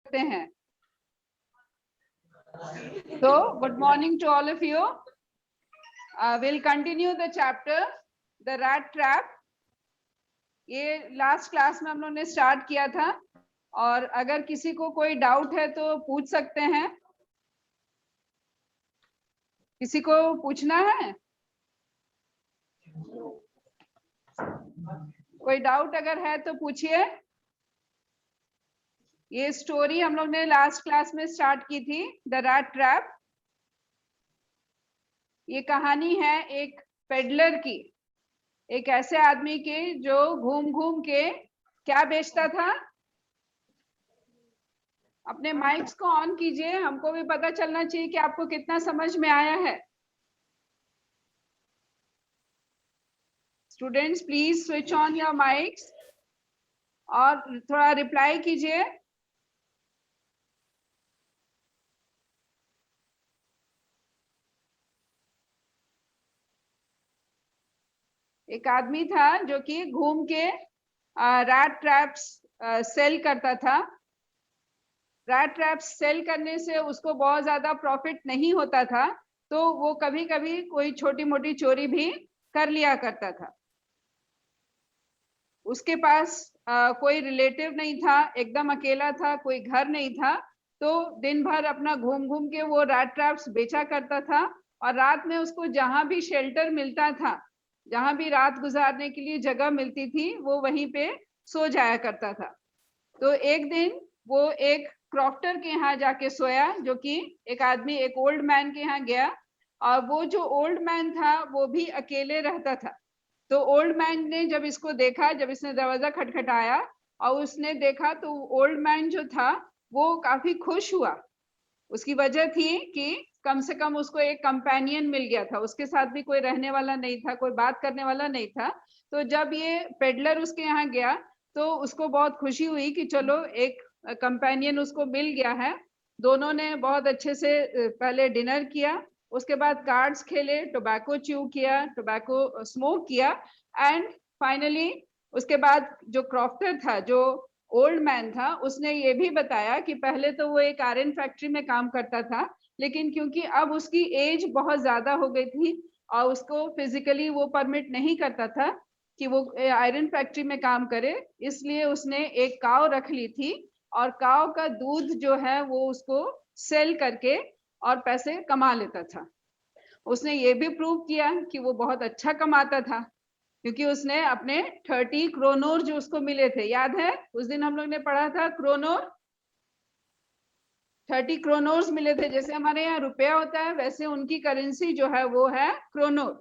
सकते हैं। So, good morning to all of you. We'll continue the chapter, the rat trap. ये last class में हम लोगों ने स्टार्ट किया था, और अगर किसी को कोई डाउट है तो पूछ सकते हैं। किसी को पूछना है? कोई डाउट अगर है तो पूछिए। ये स्टोरी हम लोग ने लास्ट क्लास में स्टार्ट की थी, द रैट ट्रैप। ये कहानी है एक पेडलर की, एक ऐसे आदमी की जो घूम घूम के क्या बेचता था। अपने माइक्स को ऑन कीजिए, हमको भी पता चलना चाहिए कि आपको कितना समझ में आया है। Students please switch on your mics और थोड़ा रिप्लाई कीजिए। एक आदमी था जो कि घूम के रैट ट्रैप्स सेल करता था। रैट ट्रैप्स सेल करने से उसको बहुत ज्यादा प्रॉफिट नहीं होता था, तो वो कभी कभी कोई छोटी मोटी चोरी भी कर लिया करता था। उसके पास कोई रिलेटिव नहीं था, एकदम अकेला था, कोई घर नहीं था, तो दिन भर अपना घूम घूम के वो रैट ट्रैप्स बेचा करता था। और रात में उसको जहां भी शेल्टर मिलता था, जहां भी रात गुजारने के लिए जगह मिलती थी, वो वहीं पे सो जाया करता था। तो एक दिन वो एक क्रॉफ्टर के यहाँ जाके सोया, जो कि एक आदमी, एक ओल्ड मैन के यहाँ गया। और वो जो ओल्ड मैन था वो भी अकेले रहता था। तो ओल्ड मैन ने जब इसको देखा, जब इसने दरवाजा खटखटाया और उसने देखा, तो ओल्ड मैन जो था वो काफी खुश हुआ। उसकी वजह थी कि कम से कम उसको एक कंपेनियन मिल गया था, उसके साथ भी कोई रहने वाला नहीं था, कोई बात करने वाला नहीं था। तो जब ये पेडलर उसके यहाँ गया तो उसको बहुत खुशी हुई कि चलो एक कंपेनियन उसको मिल गया है। दोनों ने बहुत अच्छे से पहले डिनर किया, उसके बाद कार्ड्स खेले, टोबैको च्यू किया, टोबैको स्मोक किया, एंड फाइनली उसके बाद जो क्रॉफ्टर था, जो ओल्ड मैन था, उसने ये भी बताया कि पहले तो वो एक आयरन फैक्ट्री में काम करता था, लेकिन क्योंकि अब उसकी एज बहुत ज्यादा हो गई थी और उसको फिजिकली वो परमिट नहीं करता था कि वो आयरन फैक्ट्री में काम करे, इसलिए उसने एक काव रख ली थी। और काव का दूध जो है वो उसको सेल करके और पैसे कमा लेता था। उसने ये भी प्रूव किया कि वो बहुत अच्छा कमाता था, क्योंकि उसने अपने 30 क्रोनोर जो उसको मिले थे, याद है उस दिन हम लोग ने पढ़ा था क्रोनोर, 30 क्रोनोर्स मिले थे। जैसे हमारे यहाँ रुपया होता है, वैसे उनकी करेंसी जो है वो है क्रोनोर।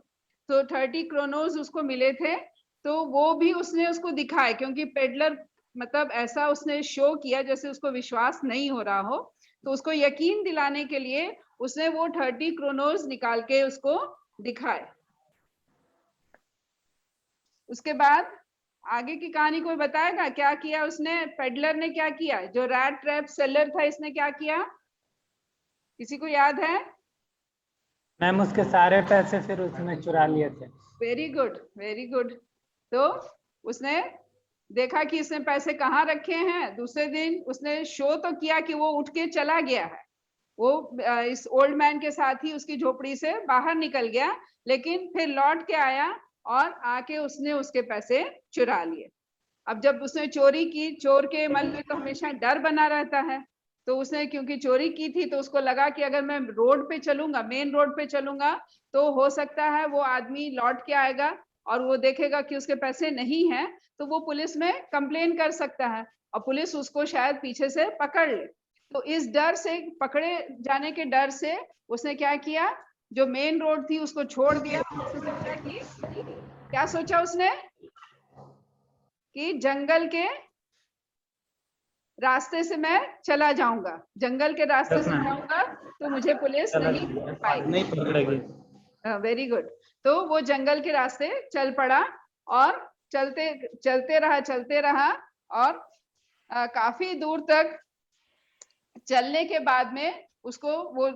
तो 30 क्रोनोर्स उसको मिले थे, तो वो भी उसने उसको दिखाए, क्योंकि पेडलर मतलब ऐसा उसने शो किया जैसे उसको विश्वास नहीं हो रहा हो, तो उसको यकीन दिलाने के लिए उसने वो 30 क्रोनोर्स निकाल के उसको दिखाए। उसके बाद आगे की कहानी कोई बताएगा क्या किया उसने? पेडलर ने क्या किया? जो रैट ट्रैप सेलर था, इसने क्या किया? किसी को याद है? मैम उसके सारे पैसे फिर उसने चुरा लिए थे। Very good, very good. तो उसने देखा कि इसने पैसे कहाँ रखे हैं। दूसरे दिन उसने शो तो किया कि वो उठ के चला गया है, वो इस ओल्ड मैन के साथ ही उसकी झोपड़ी से बाहर निकल गया, लेकिन फिर लौट के आया और आके उसने उसके पैसे चुरा लिए। अब जब उसने चोरी की, चोर के मन में तो हमेशा डर बना रहता है, तो उसने क्योंकि चोरी की थी तो उसको लगा कि अगर मैं रोड पे चलूंगा, मेन रोड पे चलूंगा, तो हो सकता है वो आदमी लौट के आएगा और वो देखेगा कि उसके पैसे नहीं हैं, तो वो पुलिस में कंप्लेन कर सकता है और पुलिस उसको शायद पीछे से पकड़ ले। तो इस डर से, पकड़े जाने के डर से, उसने क्या किया, जो मेन रोड थी उसको छोड़ दिया। उसने सोचा कि, क्या सोचा उसने, कि जंगल के रास्ते से मैं चला जाऊंगा, जंगल के रास्ते से जाऊंगा तो मुझे पुलिस नहीं पाएगी, नहीं पकड़ेगी। Very good. तो वो जंगल के रास्ते चल पड़ा और चलते चलते रहा और काफी दूर तक चलने के बाद में उसको वो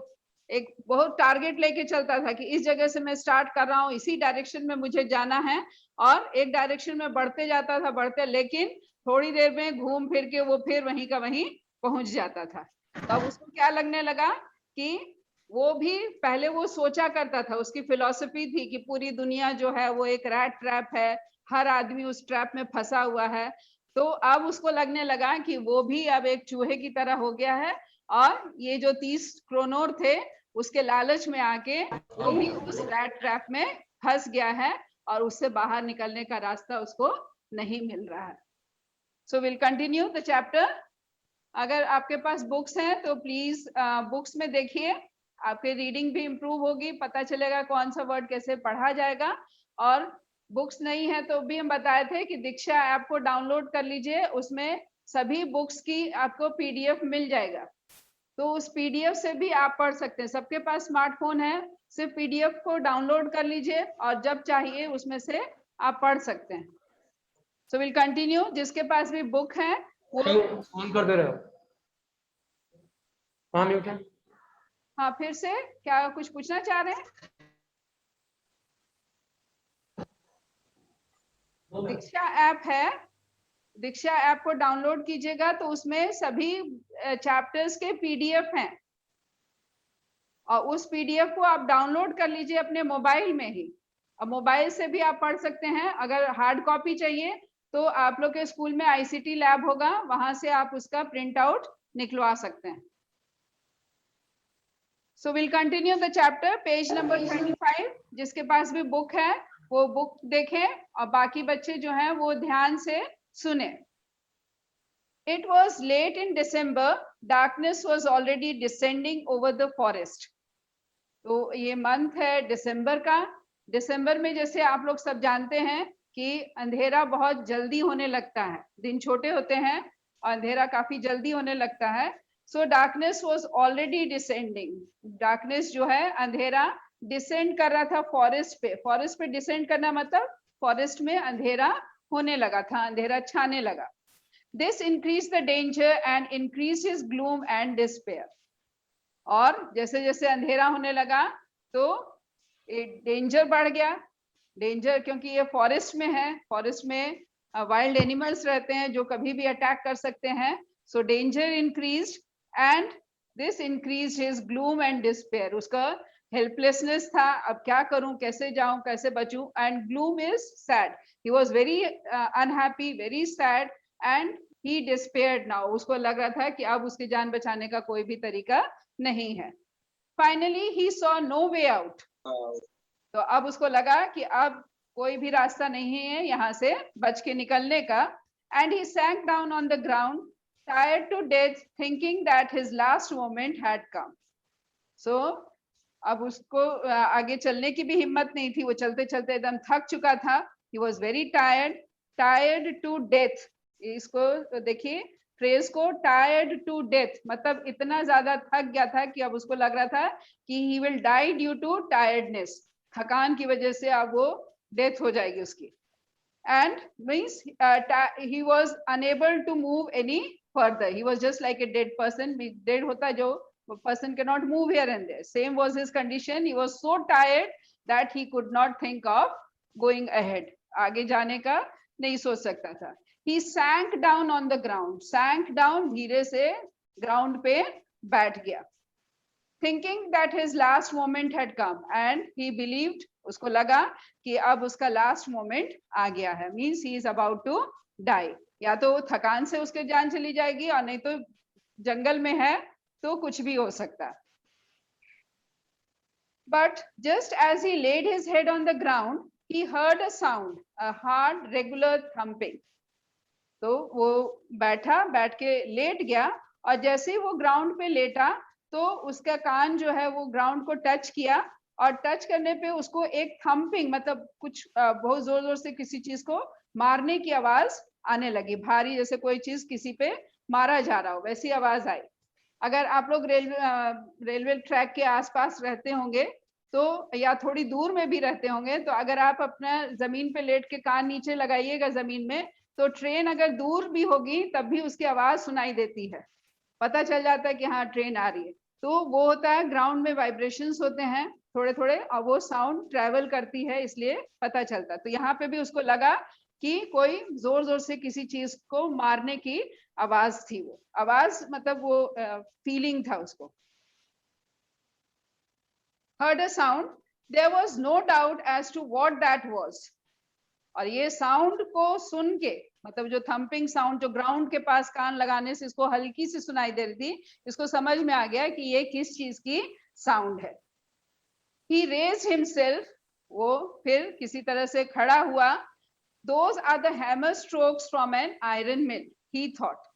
एक बहुत टारगेट लेके चलता था कि इस जगह से मैं स्टार्ट कर रहा हूँ, इसी डायरेक्शन में मुझे जाना है, और एक डायरेक्शन में बढ़ते जाता था, बढ़ते, लेकिन थोड़ी देर में घूम फिर के वो फिर वहीं का वहीं पहुंच जाता था। तब उसको क्या लगने लगा कि वो भी पहले वो सोचा करता था, उसकी फिलॉसफी थी कि पूरी दुनिया जो है वो एक रैट ट्रैप है, हर आदमी उस ट्रैप में फंसा हुआ है। तो अब उसको लगने लगा कि वो भी अब एक चूहे की तरह हो गया है, और ये जो 30 क्रोनोर थे उसके लालच में आके वो भी उस रैट ट्रैप में फंस गया है, और उससे बाहर निकलने का रास्ता उसको नहीं मिल रहा है। So will continue the chapter. अगर आपके पास बुक्स हैं तो प्लीज बुक्स में देखिए, आपकी रीडिंग भी इम्प्रूव होगी, पता चलेगा कौन सा वर्ड कैसे पढ़ा जाएगा। और बुक्स नहीं है तो भी हम बताए थे कि दीक्षा ऐप को डाउनलोड कर लीजिए, उसमें सभी बुक्स की आपको पीडीएफ मिल जाएगा, तो उस पीडीएफ से भी आप पढ़ सकते हैं। सबके पास स्मार्टफोन है, सिर्फ पीडीएफ को डाउनलोड कर लीजिए और जब चाहिए उसमें से आप पढ़ सकते हैं। So will continue. जिसके पास भी बुक है वो ऑन कर दे रहे हो। हाँ म्यूट है। हाँ, फिर से क्या कुछ पूछना चाह रहे हैं? दीक्षा ऐप है, दीक्षा ऐप को डाउनलोड कीजिएगा तो उसमें सभी चैप्टर्स के पीडीएफ हैं, और उस पीडीएफ को आप डाउनलोड कर लीजिए अपने मोबाइल में ही। अब मोबाइल से भी आप पढ़ सकते हैं। अगर हार्ड कॉपी चाहिए तो आप लोग के स्कूल में आईसीटी लैब होगा, वहां से आप उसका प्रिंट आउट निकलवा सकते हैं। So will continue the chapter, page number 25। जिसके पास भी बुक है वो बुक देखें, और बाकी बच्चे जो हैं वो ध्यान से सुने। It was late in December. Darkness was already descending over the forest. तो ये मंथ है दिसंबर का। दिसंबर में जैसे आप लोग सब जानते हैं कि अंधेरा बहुत जल्दी होने लगता है, दिन छोटे होते हैं और अंधेरा काफी जल्दी होने लगता है। So darkness was already descending. Darkness जो है, अंधेरा डिसेंड कर रहा था फॉरेस्ट पे। फॉरेस्ट पे डिसेंड करना मतलब फॉरेस्ट में अंधेरा होने लगा था, अंधेरा छाने लगा। This increased the danger and increased his gloom and despair. और जैसे जैसे अंधेरा होने लगा तो डेंजर बढ़ गया। डेंजर क्योंकि ये फॉरेस्ट में है, फॉरेस्ट में वाइल्ड एनिमल्स रहते हैं जो कभी भी अटैक कर सकते हैं। So danger increased and this increased his gloom and despair. उसका हेल्पलेसनेस था, अब क्या करूं, कैसे जाऊं, कैसे बचूं। And gloom is sad, he was very unhappy, very sad, and he despaired now. उसको लग रहा था कि अब उसकी जान बचाने का कोई भी तरीका नहीं है। Finally he saw no way out. तो अब उसको लगा कि अब कोई भी रास्ता नहीं है यहाँ से बच के निकलने का। And he sank down on the ground tired to death thinking that his last moment had come. So अब उसको आगे चलने की भी हिम्मत नहीं थी, वो चलते चलते एकदम थक चुका था। He was very tired, tired to death. इसको देखिए फ्रेज को, टायर्ड टू डेथ मतलब इतना ज्यादा थक गया था कि अब उसको लग रहा था कि he will die due to tiredness. थकान की वजह से अब वो डेथ हो जाएगी उसकी। And means he was unable to move any further. He was just like a dead person. Dead होता है जो person cannot move here and there. Same was his condition. He was so tired that he could not think of going ahead. आगे जाने का नहीं सोच सकता था। He sank down on the ground. Sank down, धीरे से ground पे बैठ गया। Thinking that his last moment had come, and he believed, उसको लगा कि अब उसका last moment आ गया है। Means he is about to die. या तो थकान से उसके जान चली जाएगी, और नहीं तो जंगल में है तो कुछ भी हो सकता। But just as he laid his head on the ground, he heard a sound, a hard, regular thumping. तो वो बैठा, बैठ के लेट गया, और जैसे ही वो ग्राउंड पे लेटा तो उसका कान जो है वो ग्राउंड को टच किया, और टच करने पे उसको एक थम्पिंग मतलब कुछ बहुत जोर जोर से किसी चीज को मारने की आवाज आने लगी। भारी जैसे कोई चीज किसी पे मारा जा रहा हो वैसी आवाज आई। अगर आप लोग रेलवे ट्रैक के आसपास रहते होंगे तो, या थोड़ी दूर में भी रहते होंगे, तो अगर आप अपना जमीन पे लेट के कान नीचे लगाइएगा जमीन में, तो ट्रेन अगर दूर भी होगी तब भी उसकी आवाज सुनाई देती है, पता चल जाता है कि हाँ ट्रेन आ रही है। तो वो होता है ग्राउंड में वाइब्रेशंस होते हैं थोड़े थोड़े, और वो साउंड ट्रेवल करती है इसलिए पता चलता। तो यहाँ पे भी उसको लगा कि कोई जोर जोर से किसी चीज को मारने की आवाज थी। वो आवाज मतलब वो फीलिंग था उसको। Heard a sound, there was no doubt as to what that was. और ये साउंड को सुन के, मतलब जो थम्पिंग साउंड जो ग्राउंड के पास कान लगाने से इसको हल्की सी सुनाई दे रही थी, इसको समझ में आ गया कि ये किस चीज की साउंड है। He raised himself, वो फिर किसी तरह से खड़ा हुआ। Those are the hammer strokes from an iron mill, he thought.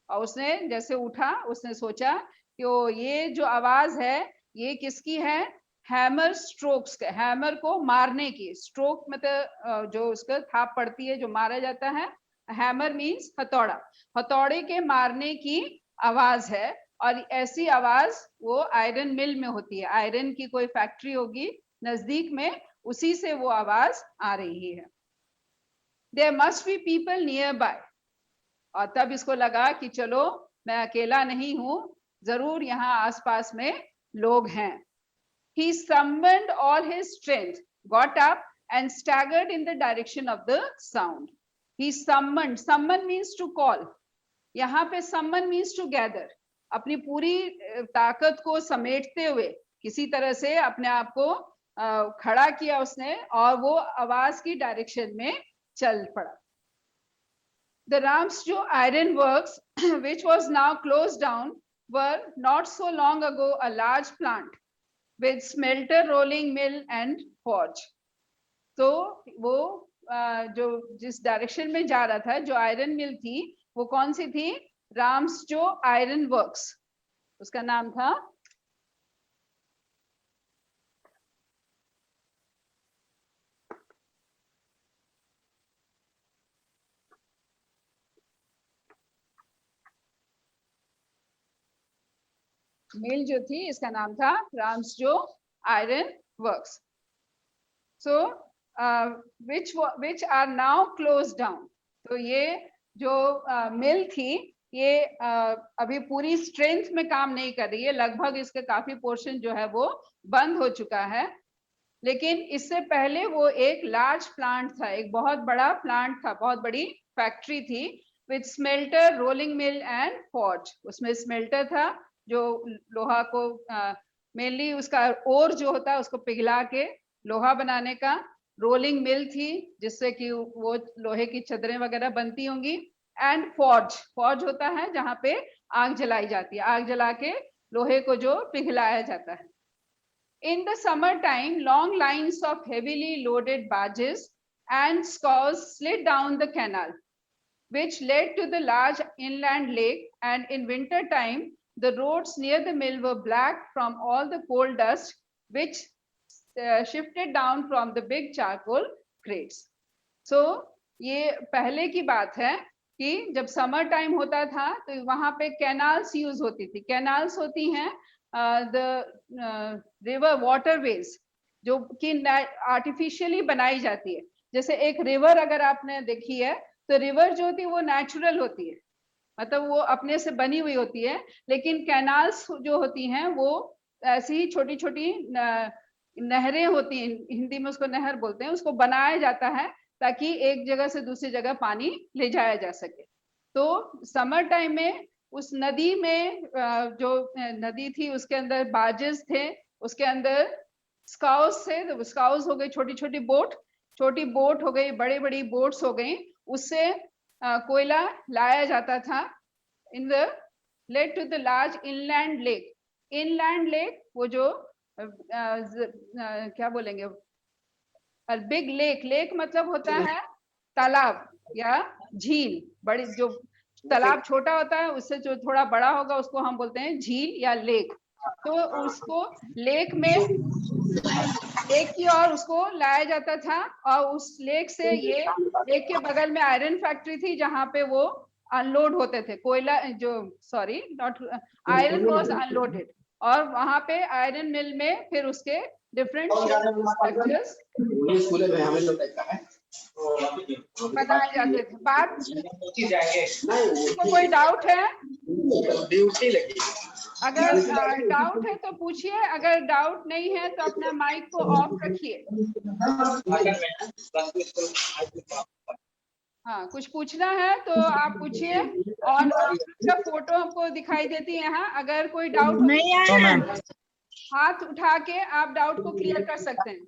और उसने जैसे उठा, उसने सोचा कि वो ये जो आवाज है ये किसकी है? हैमर स्ट्रोक्स के, हैमर को मारने की। स्ट्रोक मतलब जो उसका थाप पड़ती है, जो मारा जाता है। हैमर मींस हथौड़ा, हथौड़े के मारने की आवाज है। और ऐसी आवाज वो आयरन मिल में होती है। आयरन की कोई फैक्ट्री होगी नजदीक में, उसी से वो आवाज आ रही है। There must be people nearby. और तब इसको लगा कि चलो मैं अकेला नहीं हूं, जरूर यहाँ आसपास में लोग हैं। He summoned all his strength, got up and staggered in the direction of the sound. He summoned, summon means to call. यहाँ पे summon means to gather. अपनी पूरी ताकत को समेटते हुए किसी तरह से अपने आप को खड़ा किया उसने, और वो आवाज की डायरेक्शन में चल पड़ा। The Ramsjo Iron Works, which was now closed down, were not so long ago a large plant with smelter, rolling mill and forge. तो वो जो जिस डायरेक्शन में जा रहा था, जो आयरन मिल थी, वो कौन सी थी? राम्सजो आयरन वर्क्स, उसका नाम था। मिल जो थी इसका नाम था Ramsjo iron works. So which are now closed down. तो ये जो मिल थी ये अभी पूरी स्ट्रेंथ में काम नहीं कर रही है, लगभग इसके काफी पोर्शन जो है वो बंद हो चुका है। लेकिन इससे पहले वो एक लार्ज प्लांट था, एक बहुत बड़ा प्लांट था, बहुत बड़ी फैक्ट्री थी, with smelter, rolling mill and forge. उसमें स्मेल्टर था जो लोहा को मेनली उसका ओर जो होता है उसको पिघला के लोहा बनाने का। रोलिंग मिल थी जिससे कि वो लोहे की चदरें वगैरह बनती होंगी। एंड फॉर्ज, फॉर्ज होता है जहाँ पे आग जलाई जाती है, आग जला के लोहे को जो पिघलाया जाता है। In the summertime, long lines of heavily loaded barges and scows slid down the canal, which led to the large inland lake, and in winter time, the roads near the mill were black from all the coal dust, which shifted down from the big charcoal crates. So, ये पहले की बात है कि जब summer time होता था तो वहां पे कैनाल्स यूज होती थी। कैनाल्स होती हैं द रिवर वाटरवेज, जो कि आर्टिफिशियली बनाई जाती है। जैसे एक रिवर अगर आपने देखी है तो रिवर जो होती है वो नेचुरल होती है, मतलब वो अपने से बनी हुई होती है। लेकिन कैनाल्स जो होती हैं वो ऐसी ही छोटी छोटी नहरें होती हैं, हिंदी में उसको नहर बोलते हैं, उसको बनाया जाता है ताकि एक जगह से दूसरी जगह पानी ले जाया जा सके। तो समर टाइम में उस नदी में जो नदी थी उसके अंदर बार्जेस थे, उसके अंदर स्काउस थे। तो स्काउस हो गई छोटी छोटी बोट, छोटी बोट हो गई, बड़ी बड़ी बोट्स हो गई, उससे कोयला लाया जाता था। In the led to the large inland lake. Inland lake वो जो क्या बोलेंगे, बिग लेक, लेक मतलब होता है तालाब या झील। बड़ी जो तालाब छोटा होता है उससे जो थोड़ा बड़ा होगा उसको हम बोलते हैं झील या लेक। तो उसको लेक में लेक की ओर उसको लाया जाता था, और उस लेक से ये लेक के बगल में आयरन फैक्ट्री थी जहां पे वो अनलोड होते थे कोयला, जो sorry not iron was unloaded, और वहां पे आयरन मिल में फिर उसके डिफरेंट स्ट्रक्चर्स बनाए जाते थे। बात तो कोई डाउट है? अगर डाउट है तो पूछिए, अगर डाउट नहीं है तो अपना माइक को ऑफ रखिए। हाँ, कुछ पूछना है तो आप पूछिए, और आपका फोटो हमको दिखाई देती है यहाँ। अगर कोई डाउट नहीं तो आया। मैम हाथ उठा के आप डाउट को क्लियर कर सकते हैं।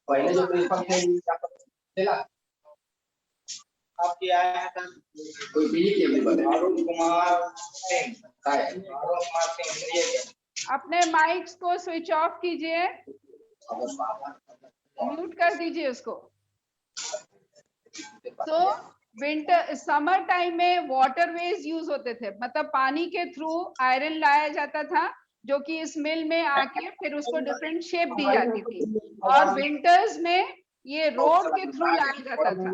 पहले जो प्रिंसिपल थे आपके आया था कोई बीजेपी बने अरुण कुमार सिंह अपने माइक्स को स्विच ऑफ कीजिए, म्यूट कर दीजिए उसको। तो विंटर समर टाइम में वाटरवेज यूज होते थे, मतलब पानी के थ्रू आयरन लाया जाता था, जो कि इस मिल में आके फिर उसको डिफरेंट शेप दी जाती थी। और विंटर्स में ये रोड के थ्रू लाया जाता था,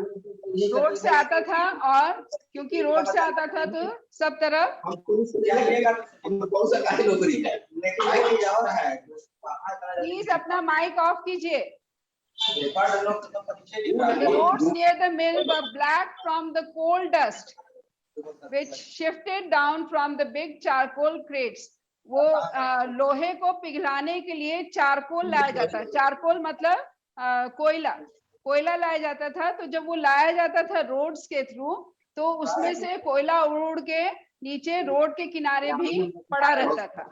रोड से आता था, और क्योंकि रोड से आता था तो सब तरफ। प्लीज अपना माइक ऑफ कीजिए। The roads near the mill were black from the coal dust, which shifted down from the big charcoal crates. वो लोहे को पिघलाने के लिए चारकोल लाया जाता है। चारकोल मतलब कोयला लाया जाता था। तो जब वो लाया जाता था रोड्स के थ्रू, तो उसमें से कोयला उड़ के नीचे रोड के किनारे भी पड़ा रहता था।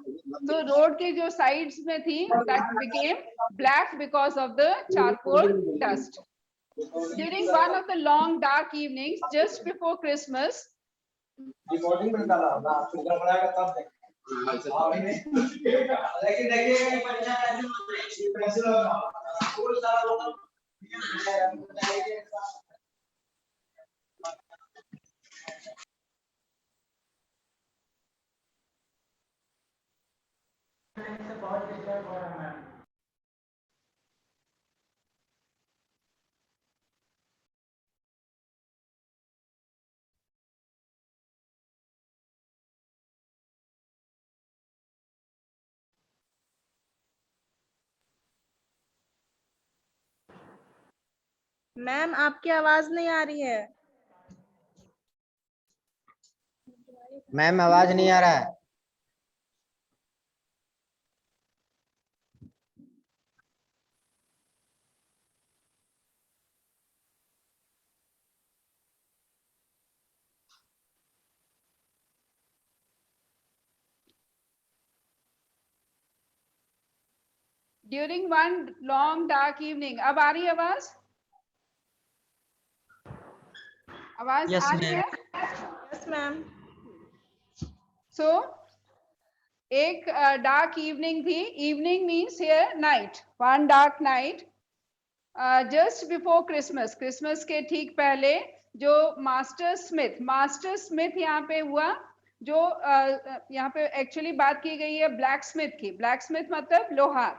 तो रोड के जो साइड्स में थी, that became black because of the charcoal dust. During one of the long dark evenings just before Christmas, ma'am आपकी आवाज नहीं आ रही है। मैम आवाज नहीं आ रहा है। during one long dark evening, अब आ रही आवाज? आवाज Yes, आ रही है? Yes ma'am. So एक डार्क इवनिंग थी। Evening means here night, one dark night just before Christmas, Christmas के ठीक पहले, जो मास्टर स्मिथ यहाँ पे हुआ, जो यहाँ पे एक्चुअली बात की गई है ब्लैक स्मिथ की। ब्लैक स्मिथ मतलब लोहार।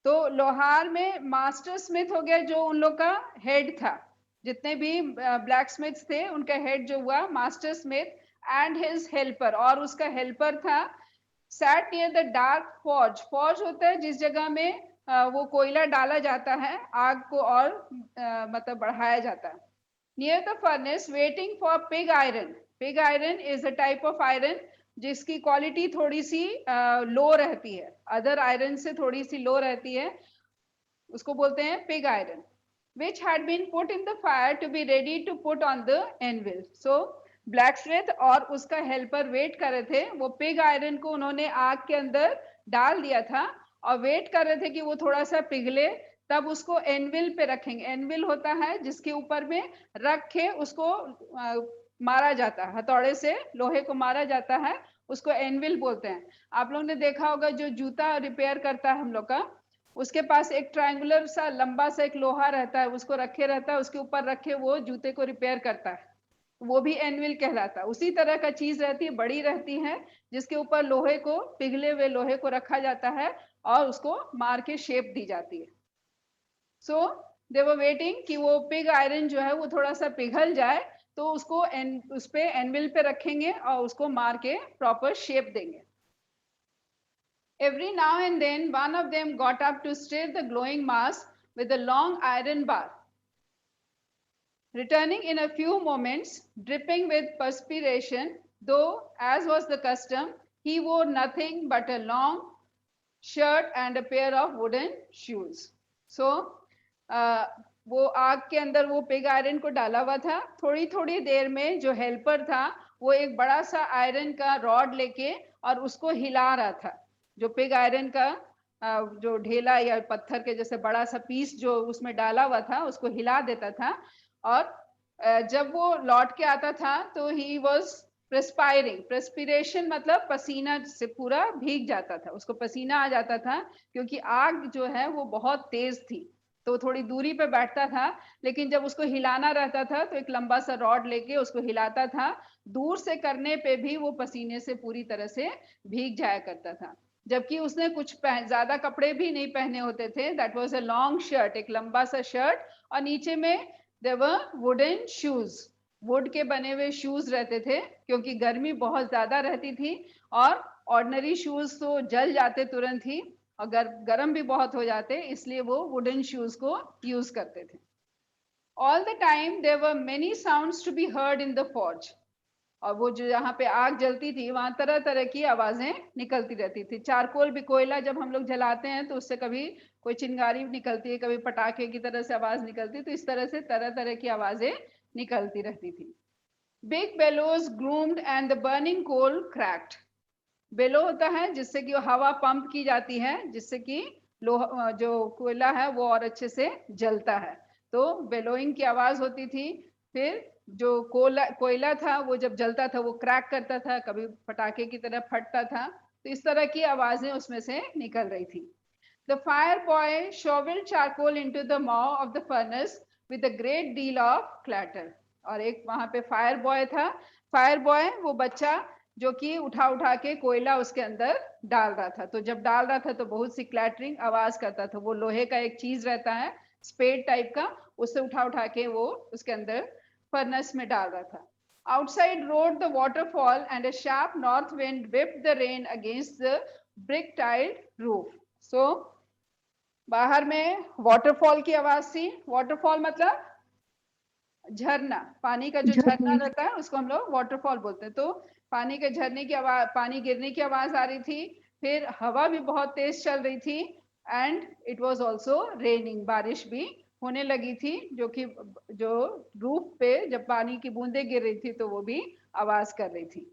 तो लोहार में मास्टर स्मिथ हो गया, जो उन लोग का हेड था। जितने भी ब्लैक स्मिथ्स थे उनका हेड जो हुआ master Smith, and his helper, और उसका हेल्पर था, sat near the dark forge. Forge होता है जिस जगह में वो कोयला डाला जाता है, आग को और मतलब बढ़ाया जाता है। Near the furnace waiting for pig iron. Pig iron is a type of iron जिसकी क्वालिटी थोड़ी सी लो रहती है, अदर आयरन से थोड़ी सी लो रहती है, उसको बोलते हैं pig iron. which had been put in the fire to be ready to put on the anvil. So blacksmith और उसका हेल्पर वेट कर रहे थे, वो पिग आयरन को उन्होंने आग के अंदर डाल दिया था और वेट कर रहे थे कि वो थोड़ा सा पिघले, तब उसको एनविल पे रखेंगे। एनविल होता है जिसके ऊपर में रख के उसको मारा जाता है, हथौड़े से लोहे को मारा जाता है, उसको एनविल बोलते हैं। आप लोग ने देखा होगा जो जूता रिपेयर करता है हम लोग का, उसके पास एक ट्रायंगुलर सा लंबा सा एक लोहा रहता है, उसको रखे रहता है, उसके ऊपर रखे वो जूते को रिपेयर करता है, वो भी एनविल कहलाता है। उसी तरह का चीज रहती है, बड़ी रहती है, जिसके ऊपर लोहे को, पिघले हुए लोहे को रखा जाता है और उसको मार के शेप दी जाती है। सो दे वर वेटिंग कि वो पिग आयरन जो है वो थोड़ा सा पिघल जाए, तो उसको उस पे एनविल पे रखेंगे और उसको मार के प्रॉपर शेप देंगे। Every now and then one of them got up to stir the glowing mass with a long iron bar. Returning in a few moments, dripping with perspiration, though, as was the custom, he wore nothing but a long shirt and a pair of wooden shoes. So, वो आग के अंदर वो pig iron को डाला हुआ था। थोड़ी थोड़ी देर में जो हेल्पर था वो एक बड़ा सा आयरन का रॉड लेके और उसको हिला रहा था। जो पिग आयरन का जो ढेला या पत्थर के जैसे बड़ा सा पीस जो उसमें डाला हुआ था उसको हिला देता था। और जब वो लौट के आता था तो ही वॉज प्रेस्पायरिंग। प्रेस्पिरेशन मतलब पसीना से पूरा भीग जाता था, उसको पसीना आ जाता था, क्योंकि आग जो है वो बहुत तेज थी। तो थोड़ी दूरी पे बैठता था, लेकिन जब उसको हिलाना रहता था तो एक लंबा सा रॉड लेके उसको हिलाता था। दूर से करने पे भी वो पसीने से पूरी तरह से भीग जाया करता था। जबकि उसने कुछ ज्यादा कपड़े भी नहीं पहने होते थे। That was a long shirt, एक लंबा सा शर्ट, और नीचे में there were wooden shoes, wood के बने हुए शूज रहते थे, क्योंकि गर्मी बहुत ज्यादा रहती थी और ऑर्डिनरी शूज तो जल जाते तुरंत ही और गर्म भी बहुत हो जाते, इसलिए वो वुडन शूज को यूज करते थे। All the time there were many sounds to be heard in the forge. और वो जो जहाँ पे आग जलती थी वहां तरह तरह की आवाजें निकलती रहती थी। चारकोल भी कोयला जब हम लोग जलाते हैं तो उससे कभी कोई चिंगारी निकलती है, कभी पटाखे की तरह से आवाज निकलती है, तो इस तरह से तरह तरह की आवाजें निकलती रहती थी। Big bellows gloomed and the burning coal cracked. Bellow होता है जिससे कि हवा पंप की जाती है, जिससे कि लोहा जो कोयला है वो और अच्छे से जलता है। तो बेलोइंग की आवाज होती थी। फिर जो कोयला था वो जब जलता था वो क्रैक करता था, कभी पटाखे की तरह फटता था। तो इस तरह की आवाजें उसमें से निकल रही थी। The fire boy shoveled charcoal into the maw of the furnace with a great deal of clatter। और एक वहां पे फायर बॉय था। फायर बॉय वो बच्चा जो कि उठा उठा के कोयला उसके अंदर डाल रहा था। तो जब डाल रहा था तो बहुत सी क्लैटरिंग आवाज करता था। वो लोहे का एक चीज रहता है, स्पेड टाइप का, उससे उठा उठा के वो उसके अंदर फर्नेस में डाल रहा था। Outside roared the waterfall and a sharp north wind whipped the rain against the brick tiled roof। So बाहर में वाटरफॉल की आवाज थी। वाटरफॉल मतलब झरना, पानी का जो झरना रहता है उसको हम लोग वाटरफॉल बोलते हैं। तो पानी के झरने की आवाज, पानी गिरने की आवाज आ रही थी। फिर हवा भी बहुत तेज चल रही थी and it was also raining, बारिश भी होने लगी थी, जो कि जो रूफ पे जब पानी की बूंदें गिर रही थी तो वो भी आवाज कर रही थी।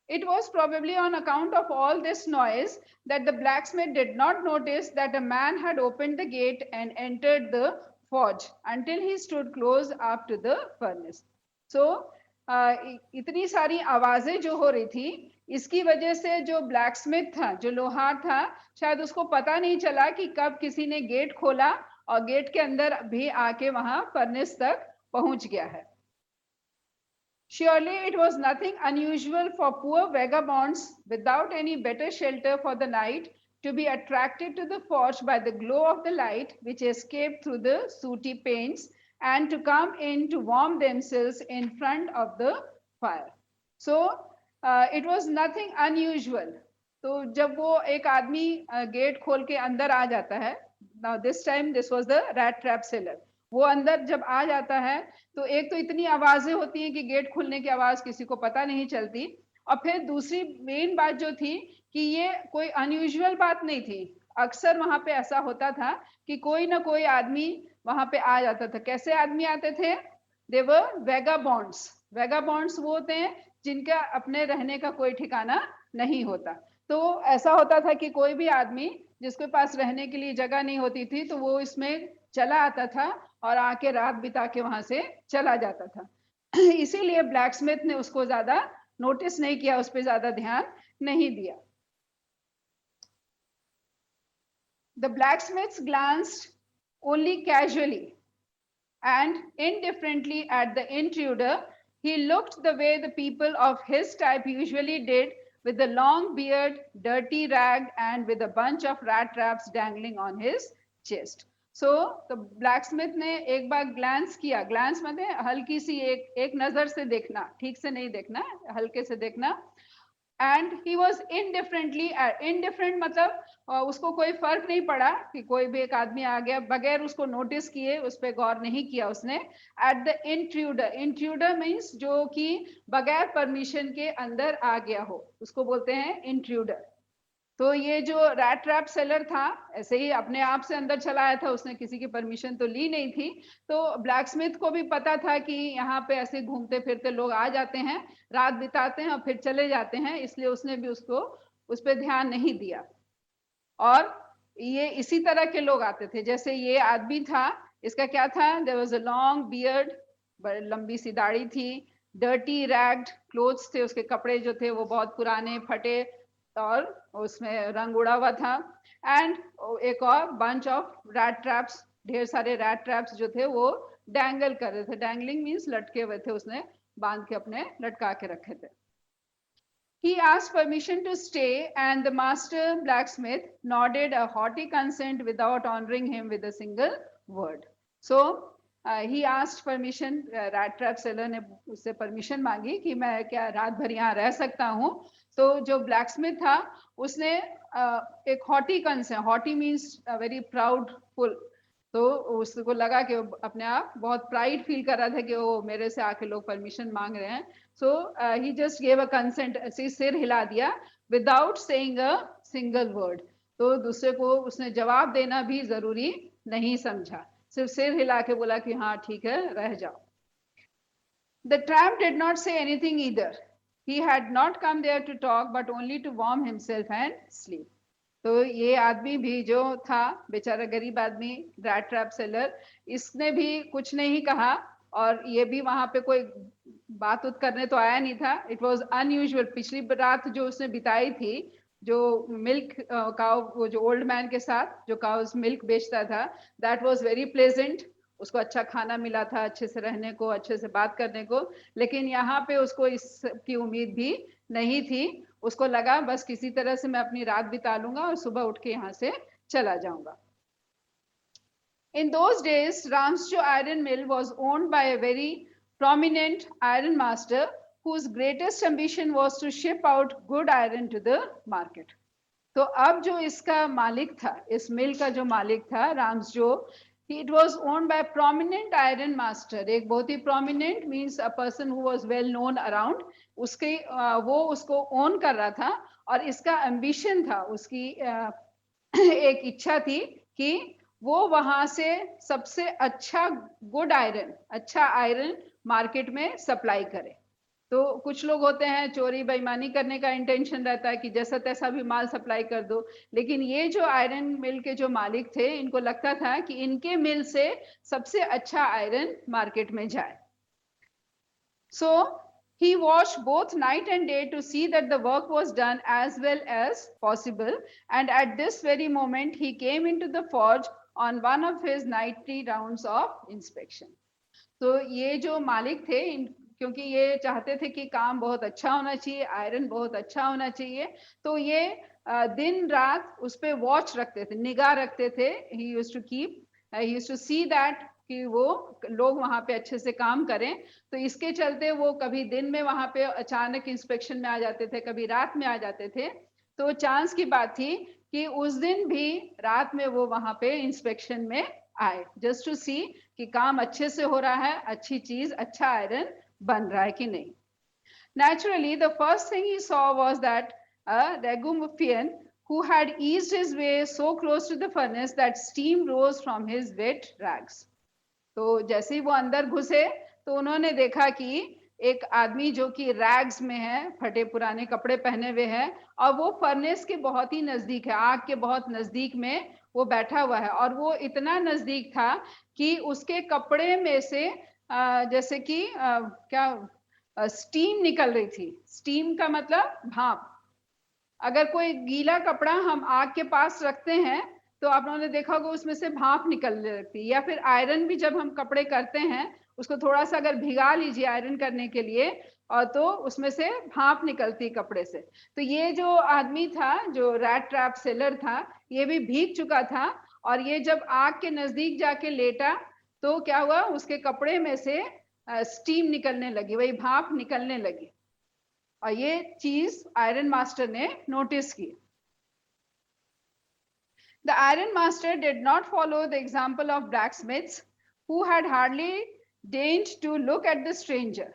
It was probably on account of all this noise that the blacksmith did not notice that a man had opened the gate and entered the forge until he stood close up to the furnace। So इतनी सारी आवाजें जो हो रही थी, इसकी वजह से जो ब्लैकस्मिथ था, जो लोहार था, शायद उसको पता नहीं चला कि कब किसी ने गेट खोला और गेट के अंदर भी आके वहां फर्नेस तक पहुंच गया है। Surely it was nothing unusual for poor vagabonds without any better shelter for the night to be attracted to the forge by the glow of the light which escaped through the sooty panes and to come in to warm themselves in front of the fire। So it was nothing unusual। तो जब वो एक आदमी gate खोल के अंदर आ जाता है, now this time this was the rat trap seller, वो अंदर जब आ जाता है तो एक तो इतनी आवाजें होती हैं कि गेट खुलने की आवाज किसी को पता नहीं चलती, और फिर दूसरी मेन बात जो थी कि ये कोई अनयूजुअल बात नहीं थी। अक्सर वहां पे ऐसा होता था कि कोई ना कोई आदमी वहां पे आ जाता था। कैसे आदमी आते थे? दे वर वेगाबॉन्ड्स। वेगाबॉन्ड्स वो होते हैं जिनका अपने रहने का कोई ठिकाना नहीं होता। तो ऐसा होता था कि कोई भी आदमी जिसके पास रहने के लिए जगह नहीं होती थी तो वो इसमें चला आता था और आके रात बिता के वहां से चला जाता था। इसीलिए ब्लैकस्मिथ ने उसको ज्यादा नोटिस नहीं किया, उस पर ज्यादा ध्यान नहीं दिया। The blacksmiths glanced only casually and indifferently at the intruder. He looked the way the people of his type usually did, with a long beard, dirty rag, and with a bunch of rat traps dangling on his chest। So the blacksmith ने एक बार glance किया। Glance मतलब हल्की सी एक नजर से देखना, ठीक से नहीं देखना, हल्के से देखना। And he was indifferently, indifferent मतलब उसको कोई फर्क नहीं पड़ा कि कोई भी एक आदमी आ गया, बगैर उसको नोटिस किए, उस पर गौर नहीं किया उसने। At the intruder, intruder means जो कि बगैर परमिशन के अंदर आ गया हो, उसको बोलते हैं इंट्रूडर। तो ये जो रैट ट्रैप सेलर था ऐसे ही अपने आप से अंदर चला आया था, उसने किसी की परमिशन तो ली नहीं थी। तो ब्लैक स्मिथ को भी पता था कि यहाँ पे ऐसे घूमते फिरते लोग आ जाते हैं, रात बिताते हैं और फिर चले जाते हैं, इसलिए उसने भी उस पर ध्यान नहीं दिया। और ये इसी तरह के लोग आते थे, जैसे ये आदमी था, इसका क्या था, there was a long beard, लंबी सी दाढ़ी थी, डर्टी रैग्ड क्लोथ्स थे, उसके कपड़े जो थे वो बहुत पुराने फटे और उसमें रंग उड़ा हुआ था। एंड एक और बंच ऑफ रैट ट्रैप्स, ढेर सारे रैट ट्रैप्स जो थे वो डैंगल कर रहे थे। डैंगलिंग मीन्स लटके हुए थे, उसने बांध के अपने लटका के रखे थे। He asked permission to stay, and the master blacksmith nodded a haughty consent without honoring him with a single word. So he asked permission. Rat trap seller ने उससे permission मांगी कि मैं क्या रात भर यहाँ रह सकता हूँ। तो जो blacksmith था उसने एक haughty consent, haughty means very proudful, तो उसको लगा कि अपने आप बहुत प्राइड फील कर रहा था कि वो मेरे से आके लोग परमिशन मांग रहे हैं। सो ही जस्ट गेव अ कंसेंट, ऐसे सिर हिला दिया without saying a single word. तो दूसरे को उसने जवाब देना भी जरूरी नहीं समझा, सिर्फ सिर हिला के बोला कि हाँ ठीक है रह जाओ। The tramp did not say anything either. He had not come there to talk but only to warm himself and sleep. तो ये आदमी भी जो था बेचारा गरीब आदमी, रैट ट्रैप सेलर, इसने भी कुछ नहीं कहा और ये भी वहां पे कोई बात उत करने तो आया नहीं था। It was unusual. पिछली रात जो उसने बिताई थी जो मिल्क काउ, वो जो ओल्ड मैन के साथ जो काउस मिल्क बेचता था, दैट वॉज वेरी प्लेजेंट। उसको अच्छा खाना मिला था, अच्छे से रहने को, अच्छे से बात करने को, लेकिन यहाँ पे उसको इसकी उम्मीद भी नहीं थी। उसको लगा बस किसी तरह से मैं अपनी रात बिता लूंगा और सुबह उठ के यहाँ से चला जाऊंगा। In those days, Ramsjo Iron Mill was owned by a very prominent iron master whose greatest ambition was to ship out good iron to the market. तो अब जो इसका मालिक था, इस मिल का जो मालिक था राम्सजो, it was owned by a prominent iron master. एक बहुत ही prominent means a person who was well known around. उसके वो उसको own कर रहा था और इसका ambition था, उसकी एक इच्छा थी कि वो वहां से सबसे अच्छा गुड आयरन, अच्छा आयरन मार्केट में सप्लाई करे। तो कुछ लोग होते हैं चोरी बेईमानी करने का इंटेंशन रहता है कि जैसा तैसा भी माल सप्लाई कर दो, लेकिन ये जो आयरन मिल के जो मालिक थे इनको लगता था कि इनके मिल से सबसे अच्छा आयरन मार्केट में जाए। सो he watched both night and day to see that the work was done as well as possible, and at this very moment he came into the forge on one of his nightly rounds of inspection. तो ये जो मालिक थे क्योंकि ये चाहते थे कि काम बहुत अच्छा होना चाहिए, आयरन बहुत अच्छा होना चाहिए, तो ये दिन रात उस पे वॉच रखते थे, निगाह रखते थे। he used to see that कि वो लोग वहां पे अच्छे से काम करें। तो इसके चलते वो कभी दिन में वहां पे अचानक इंस्पेक्शन में आ जाते थे, कभी रात में आ जाते थे। तो चांस की बात थी कि उस दिन भी रात में वो वहां पे इंस्पेक्शन में आए, जस्ट टू सी कि काम अच्छे से हो रहा है, अच्छी चीज, अच्छा आयरन बन रहा है कि नहीं। Naturally, the first thing he saw was that a Ragamuffin who had eased his way so close to the furnace that steam rose from his wet rags. तो जैसे ही वो अंदर घुसे तो उन्होंने देखा कि एक आदमी जो कि रैग्स में है, फटे पुराने कपड़े पहने हुए है, और वो फर्नेस के बहुत ही नजदीक है, आग के बहुत नजदीक में वो बैठा हुआ है। और वो इतना नजदीक था कि उसके कपड़े में से जैसे कि क्या स्टीम निकल रही थी। स्टीम का मतलब भाप। अगर कोई गीला कपड़ा हम आग के पास रखते हैं तो आप लोगों ने देखा होगा उसमें से भाप निकलने लगती है, या फिर आयरन भी जब हम कपड़े करते हैं उसको थोड़ा सा अगर भिगा लीजिए आयरन करने के लिए, और तो उसमें से भाप निकलती कपड़े से। तो ये जो आदमी था, जो रैट ट्रैप सेलर था, ये भी भीग चुका था, और ये जब आग के नजदीक जाके लेटा तो क्या हुआ, उसके कपड़े में से स्टीम निकलने लगी, वही भाप निकलने लगी, और ये चीज आयरन मास्टर ने नोटिस की। The iron master did not follow the example of blacksmiths, who had hardly deigned to look at the stranger.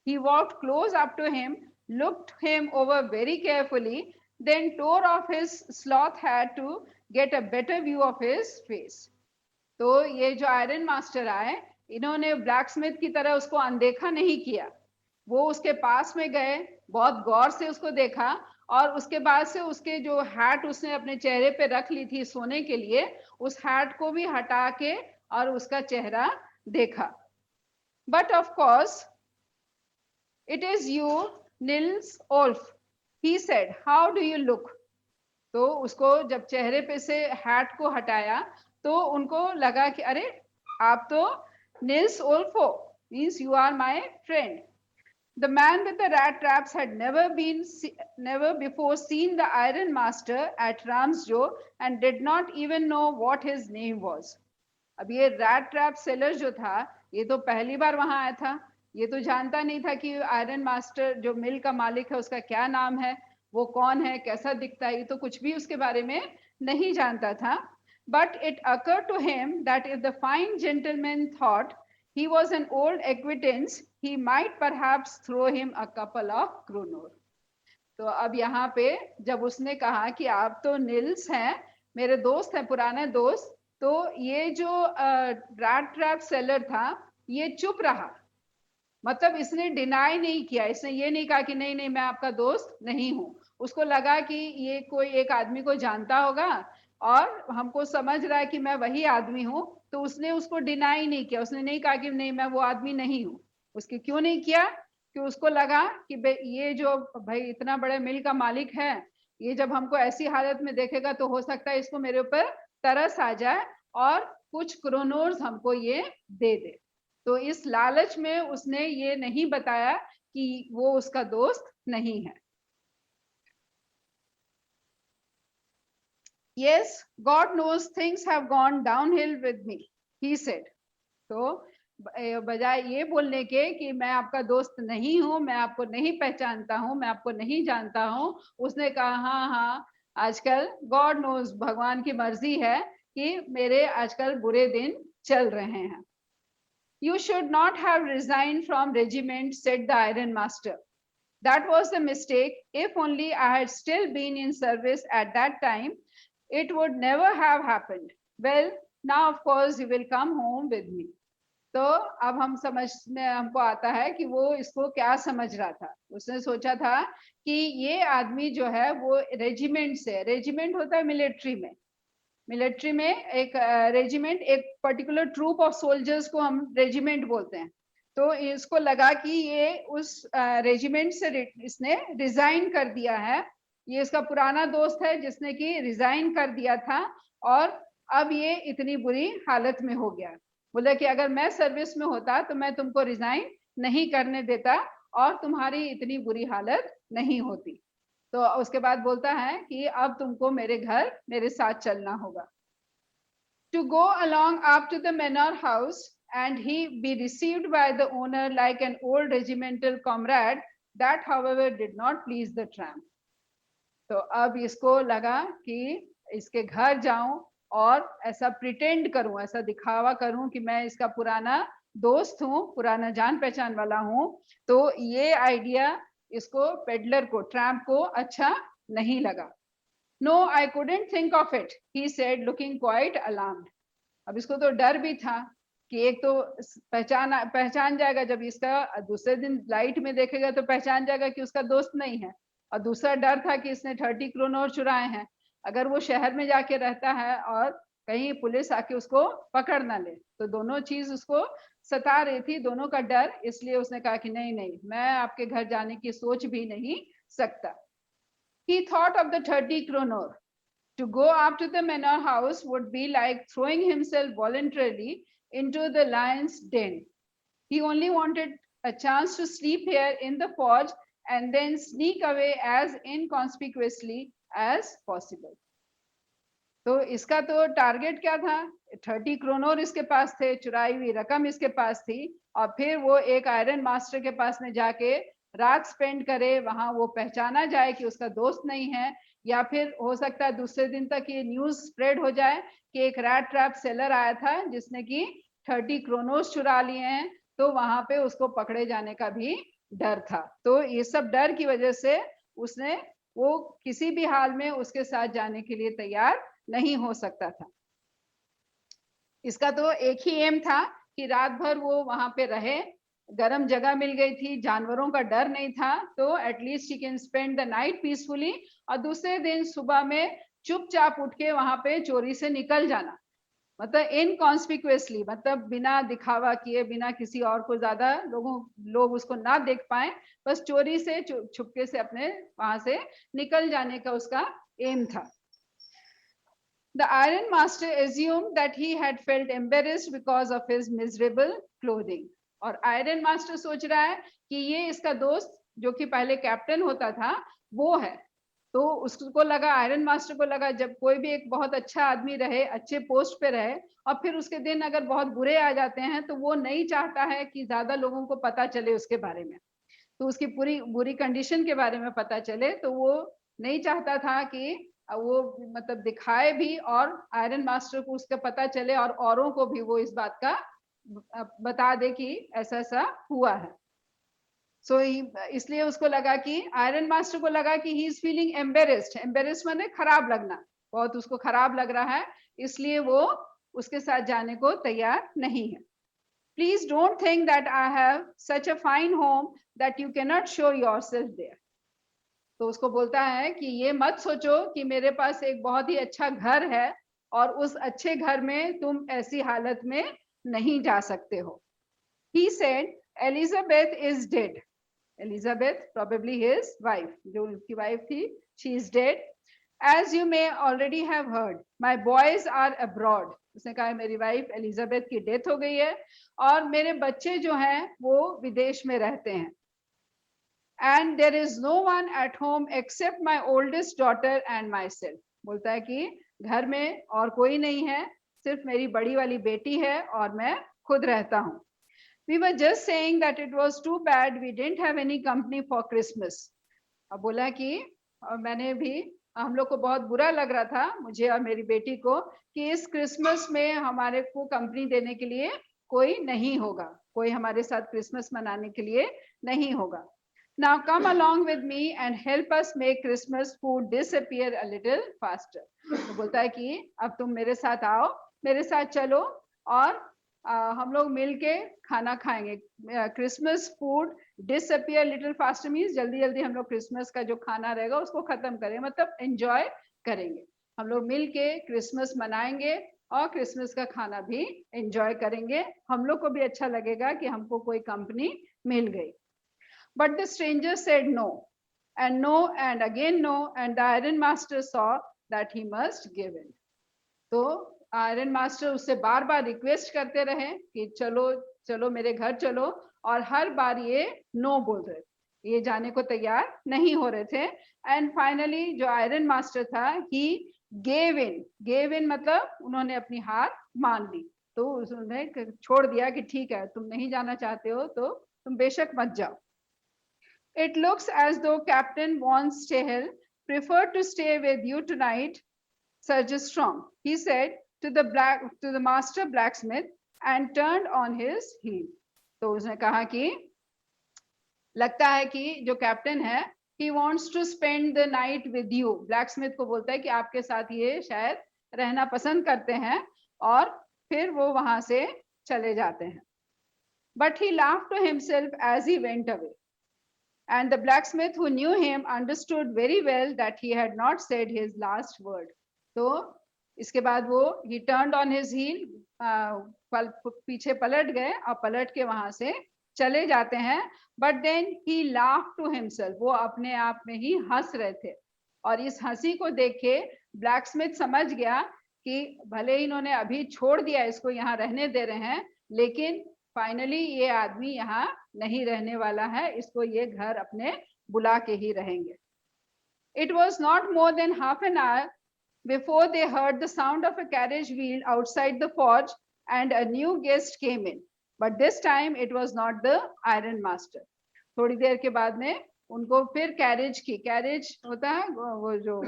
He walked close up to him, looked him over very carefully, then tore off his sloth hat to get a better view of his face. तो ये जो iron master आए, इन्होंने blacksmith की तरह उसको अनदेखा नहीं किया, वो उसके पास में गए, बहुत गौर से उसको देखा और उसके बाद से उसके जो हैट उसने अपने चेहरे पे रख ली थी सोने के लिए, उस हैट को भी हटा के और उसका चेहरा देखा. But of course, it is you, Nils Olf, he said. How do you look? तो उसको जब चेहरे पे से हैट को हटाया तो उनको लगा कि अरे आप तो Nils Olf हो, means you are my friend. The man with the rat traps had never before seen the Iron Master at Ramsjo and did not even know what his name was. अब ये rat trap seller जो था, ये तो पहली बार वहां आया था, ये तो जानता नहीं था कि आयरन मास्टर जो मिल का मालिक है उसका क्या नाम है, वो कौन है, कैसा दिखता है, ये तो कुछ भी उसके बारे में नहीं जानता था. But it occurred to him that if the fine gentleman thought he was an old acquaintance, he might perhaps throw him a couple of kroner. तो अब यहाँ पे जब उसने कहा कि आप तो निल्स हैं, मेरे दोस्त हैं, पुराने दोस्त, तो ये जो रैट ट्रैप सेलर था ये चुप रहा, मतलब इसने डिनाई नहीं किया, इसने ये नहीं कहा कि नहीं नहीं मैं आपका दोस्त नहीं हूं. उसको लगा कि ये कोई एक आदमी को जानता होगा और हमको समझ रहा है कि मैं वही आदमी हूं, तो उसने उसको डिनाई नहीं किया, उसने नहीं कहा कि नहीं मैं वो आदमी नहीं हूं. उसके क्यों नहीं किया? कि उसको लगा कि ये जो भाई इतना बड़े मिल का मालिक है, ये जब हमको ऐसी हालत में देखेगा तो हो सकता है इसको मेरे ऊपर तरस आ जाए और कुछ क्रोनोर्स हमको ये दे दे. तो इस लालच में उसने ये नहीं बताया कि वो उसका दोस्त नहीं है. Yes, God knows things have gone downhill with me, he said. तो बजाय ये बोलने के कि मैं आपका दोस्त नहीं हूं, मैं आपको नहीं पहचानता हूं, मैं आपको नहीं जानता हूं, उसने कहा हाँ हाँ आजकल गॉड नोज, भगवान की मर्जी है कि मेरे आजकल बुरे दिन चल रहे हैं. You should not have resigned from regiment, said the Iron Master. That was the mistake. If only I had still been in service at that time, it would never have happened. Well, now of course you will come home with me. तो अब हम समझने हमको आता है कि वो इसको क्या समझ रहा था. उसने सोचा था कि ये आदमी जो है वो रेजिमेंट से, रेजिमेंट होता है मिलिट्री में, मिलिट्री में एक रेजिमेंट, एक पर्टिकुलर ट्रूप ऑफ सोल्जर्स को हम रेजिमेंट बोलते हैं. तो इसको लगा कि ये उस रेजिमेंट से इसने रिजाइन कर दिया है, ये इसका पुराना दोस्त है जिसने कि रिजाइन कर दिया था और अब ये इतनी बुरी हालत में हो गया. बोला कि अगर मैं सर्विस में होता तो मैं तुमको रिजाइन नहीं करने देता और तुम्हारी इतनी बुरी हालत नहीं होती. तो उसके बाद बोलता है कि अब तुमको मेरे घर मेरे साथ चलना होगा. To go along up to the manor house and he be received by the owner like an old regimental comrade, that however did not please the tramp. तो अब इसको लगा कि इसके घर जाऊं और ऐसा प्रिटेंड करूं, ऐसा दिखावा करूं कि मैं इसका पुराना दोस्त हूं, पुराना जान पहचान वाला हूं. तो ये आइडिया इसको पेडलर को, ट्रैम्प को अच्छा नहीं लगा. No, I couldn't think of it, he said, looking quite alarmed. अब इसको तो डर भी था कि एक तो पहचान जाएगा, जब इसका दूसरे दिन लाइट में देखेगा तो पहचान जाएगा कि उसका दोस्त नहीं है, और दूसरा डर था कि इसने 30 क्रोनोर चुराए हैं. अगर वो शहर में जाके रहता है और कहीं पुलिस आके उसको पकड़ ना ले, तो दोनों चीज उसको सता रही थी, दोनों का डर. इसलिए उसने कहा कि नहीं नहीं, मैं आपके घर जाने की सोच भी नहीं सकता. He thought of the 30 kroner. To go up to the manor house would be like throwing himself voluntarily into the lion's den. He only wanted a chance to sleep here in the forge and then sneak away as inconspicuously as possible. तो इसका तो target क्या था? 30 kronor इसके पास थे, चुराई हुई रकम इसके पास थी, और फिर वो एक आयरन मास्टर के पास में जाके रात स्पेंड करे, वहां वो पहचाना जाए कि उसका दोस्त नहीं है, या फिर हो सकता है दूसरे दिन तक ये न्यूज स्प्रेड हो जाए कि एक रैट ट्रैप सेलर आया था जिसने कि 30 क्रोनोस चुरा लिए हैं, तो वहां पे उसको पकड़े जाने का भी डर था. तो ये सब डर की वजह से उसने वो किसी भी हाल में उसके साथ जाने के लिए तैयार नहीं हो सकता था। इसका तो एक ही एम था कि रात भर वो वहां पे रहे, गर्म जगह मिल गई थी, जानवरों का डर नहीं था, तो at least he can spend the night peacefully, और दूसरे दिन सुबह में चुपचाप उठ के वहां पे चोरी से निकल जाना, मतलब इनकॉन्स्पिक्युअसली, मतलब बिना दिखावा किए, बिना किसी और को ज्यादा लोग उसको ना देख पाए, बस चोरी से छुपके से अपने वहां से निकल जाने का उसका एम था। The Iron Master assumed that he had felt embarrassed because of his miserable clothing. और आयरन मास्टर सोच रहा है कि ये इसका दोस्त जो कि पहले कैप्टन होता था वो है, तो उसको लगा, आयरन मास्टर को लगा, जब कोई भी एक बहुत अच्छा आदमी रहे, अच्छे पोस्ट पे रहे, और फिर उसके दिन अगर बहुत बुरे आ जाते हैं, तो वो नहीं चाहता है कि ज्यादा लोगों को पता चले उसके बारे में, तो उसकी पूरी बुरी कंडीशन के बारे में पता चले, तो वो नहीं चाहता था कि वो मतलब दिखाए भी और आयरन मास्टर को उसका पता चले और औरों को भी वो इस बात का बता दे कि ऐसा ऐसा हुआ है। सो इसलिए उसको लगा कि आयरन मास्टर को लगा कि he is feeling embarrassed, embarrassed माने खराब लगना, बहुत उसको खराब लग रहा है, इसलिए वो उसके साथ जाने को तैयार नहीं है। Please don't think that I have such a fine home that you cannot show yourself there. तो उसको बोलता है कि ये मत सोचो कि मेरे पास एक बहुत ही अच्छा घर है और उस अच्छे घर में तुम ऐसी हालत में नहीं जा सकते हो। He said, Elizabeth is dead. Elizabeth, probably his wife, जो उसकी wife थी, she is dead. As you may already have heard, my boys are abroad. उसने कहा मेरी वाइफ एलिजाबेथ की डेथ हो गई है और मेरे बच्चे जो हैं वो विदेश में रहते हैं। And there is no one at home except my oldest daughter and myself. बोलता है कि घर में और कोई नहीं है, सिर्फ मेरी बड़ी वाली बेटी है और मैं खुद रहता हूँ। We were just saying that it was too bad we didn't have any company for Christmas. अब बोला कि मैंने भी, हम लोग को बहुत बुरा लग रहा था, मुझे और मेरी बेटी को, कि इस क्रिसमस में हमारे को कंपनी देने के लिए कोई नहीं होगा, कोई हमारे साथ क्रिसमस मनाने के लिए नहीं होगा। Now come along with me and help us make Christmas food disappear a little faster. तो बोलता है कि अब तुम मेरे साथ आओ, मेरे साथ चलो और हम लोग मिलके खाना खाएंगे। Christmas food disappear little faster means जल्दी जल्दी हम लोग क्रिसमस का जो खाना रहेगा उसको खत्म करेंगे, मतलब एंजॉय करेंगे। हम लोग मिलके क्रिसमस मनाएंगे और क्रिसमस का खाना भी एंजॉय करेंगे, हम लोग को भी अच्छा लगेगा कि हमको कोई कंपनी मिल गई। But the stranger said no, and again no, and the Iron Master saw that he must give in. तो आयरन मास्टर उससे बार बार रिक्वेस्ट करते रहे कि चलो चलो मेरे घर चलो, और हर बार ये नो बोल रहे, ये जाने को तैयार नहीं हो रहे थे। एंड फाइनली जो आयरन मास्टर था, ही गेव इन मतलब उन्होंने अपनी हार मान ली, तो उन्होंने छोड़ दिया कि ठीक है, तुम नहीं जाना चाहते हो तो तुम बेशक मत जाओ। It looks as though Captain Von Stahel preferred to stay with you tonight, Sergeant Strong, he said to the master blacksmith and turned on his heel. तो उसने कहा कि लगता है कि जो कैप्टन है, he wants to spend the night with you. Blacksmith को बोलता है कि आपके साथ ये शायद रहना पसंद करते हैं, और फिर वो वहां से चले जाते हैं। But he laughed to himself as he went away. And the blacksmith who knew him understood very well that he had not said his last word. तो इसके बाद वो he turned on his heel, पीछे पलट गए और पलट के वहां से चले जाते हैं। But then he laughed to himself, वो अपने आप में ही हंस रहे थे, और इस हंसी को देख के ब्लैकस्मिथ समझ गया कि भले ही इन्होंने अभी छोड़ दिया, इसको यहाँ रहने दे रहे हैं, लेकिन फाइनली ये आदमी यहाँ नहीं रहने वाला है, इसको ये घर अपने बुला के ही रहेंगे। It was not more than half an hour before they heard the sound of a carriage wheel outside the forge, and a new guest came in. But this time it was not the Iron Master. थोड़ी देर के बाद में उनको फिर carriage होता है वो जो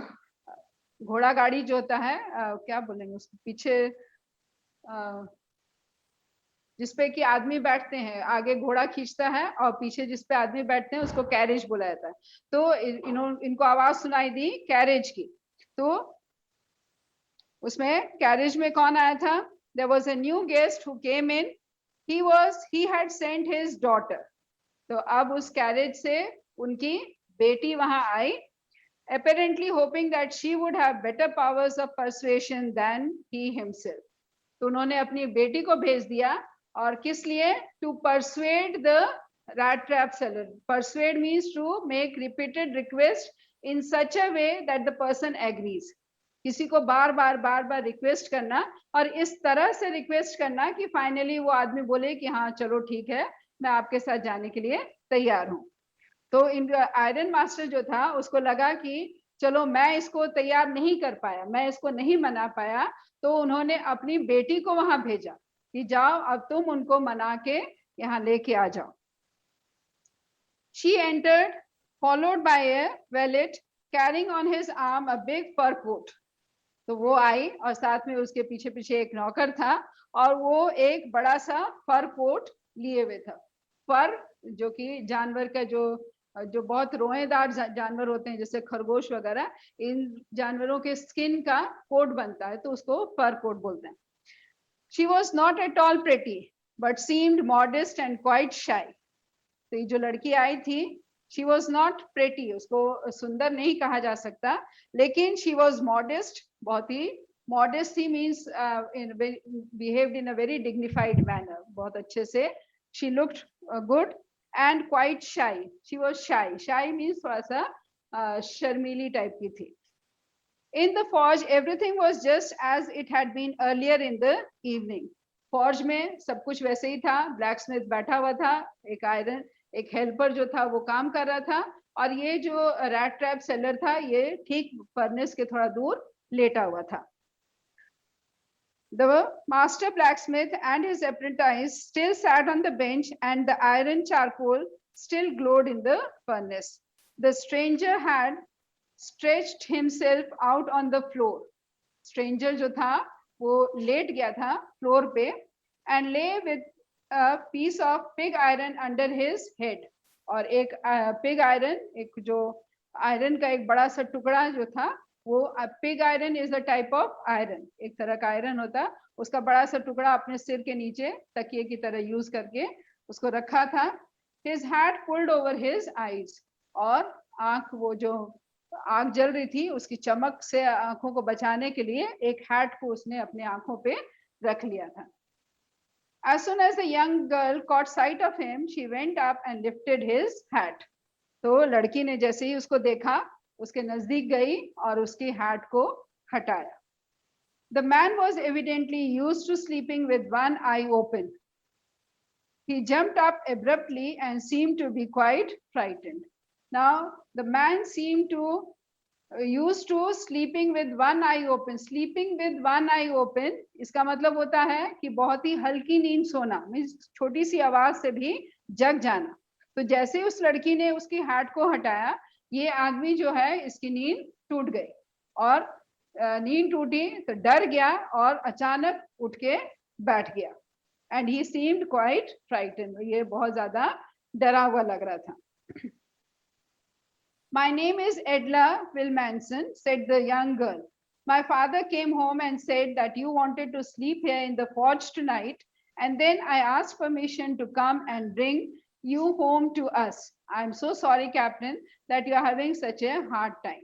घोड़ा गाड़ी जो होता है, क्या बोलेंगे उसको, पीछे जिसपे कि आदमी बैठते हैं, आगे घोड़ा खींचता है और पीछे जिसपे आदमी बैठते हैं उसको कैरेज बोला जाता है। तो इनको आवाज सुनाई दी कैरेज की। तो उसमें कैरेज में कौन आया था? There was a new guest who came in. He had sent his daughter. तो अब उस कैरेज से उनकी बेटी वहां आई, apparently hoping that she would have better powers of persuasion than he himself. तो उन्होंने अपनी बेटी को भेज दिया, और किस लिए? To persuade the rat trap seller. Persuade means to make repeated request in such a way that the person agrees. किसी को बार बार रिक्वेस्ट करना, और इस तरह से रिक्वेस्ट करना कि फाइनली वो आदमी बोले कि हाँ चलो ठीक है, मैं आपके साथ जाने के लिए तैयार हूँ। तो इन आयरन मास्टर जो था उसको लगा कि चलो मैं इसको तैयार नहीं कर पाया, मैं इसको नहीं मना पाया, तो उन्होंने अपनी बेटी को वहां भेजा कि जाओ अब तुम उनको मना के यहाँ लेके आ जाओ। She entered, followed by a valet carrying on his arm a big fur coat. तो वो आई और साथ में उसके पीछे पीछे एक नौकर था, और वो एक बड़ा सा फर कोट लिए हुए था। फर जो कि जानवर का जो बहुत रोएदार जानवर होते हैं जैसे खरगोश वगैरह, इन जानवरों के स्किन का कोट बनता है, तो उसको फर कोट बोलते हैं। She was not at all pretty, but seemed modest and quite shy. तो ये जो लड़की आई थी, she was not pretty, उसको सुंदर नहीं कहा जा सकता, लेकिन she was modest, बहुत ही modest थी, means behaved in a very dignified manner, बहुत अच्छे से। She looked good and quite shy. She was shy. Shy means थोड़ा सा शर्मीली टाइप की थी। In the forge, everything was just as it had been earlier in the evening. Forge में सब कुछ वैसे ही था। ब्लैकस्मिथ बैठा हुआ था, एक हेल्पर जो था वो काम कर रहा था, और ये जो रैट ट्रैप सेलर था ये ठीक फर्नेस के थोड़ा दूर लेटा हुआ था। The master blacksmith and his apprentice still sat on the bench, and the iron charcoal still glowed in the furnace. The stranger had stretched himself out on the floor. Stranger जो था वो late गया था floor पे, and lay with a piece of pig iron under his head. और एक pig iron, एक जो आयरन का एक बड़ा सा टुकड़ा जो था, वो pig iron is a type of iron, एक तरह का आयरन होता, उसका बड़ा सा टुकड़ा अपने सिर के नीचे तकिए की तरह यूज करके उसको रखा था। His hat pulled over his eyes. और आंख, वो जो आंख जल रही थी उसकी चमक से आंखों को बचाने के लिए एक हैट को उसने अपने आंखों पे रख लिया था। As soon as the young girl caught sight of him, she went up and lifted his hat. तो लड़की ने जैसे ही उसको देखा, उसके नजदीक गई और उसकी हैट को हटाया। The man was evidently used to sleeping with one eye open. He jumped up abruptly and seemed to be quite frightened. Now, the man seemed to used to sleeping with one eye open. Sleeping with one eye open इसका मतलब होता है कि बहुत ही हल्की नींद सोना, means छोटी सी आवाज से भी जग जाना। तो जैसे उस लड़की ने उसकी हैट को हटाया, ये आदमी जो है इसकी नींद टूट गई, और नींद टूटी तो डर गया और अचानक उठ के बैठ गया। And he seemed quite frighten, ये बहुत ज्यादा डरा हुआ लग रहा था। My name is Edla Wilmanson, said the young girl. My father came home and said that you wanted to sleep here in the forge tonight, and then I asked permission to come and bring you home to us. I am so sorry, Captain, that you are having such a hard time.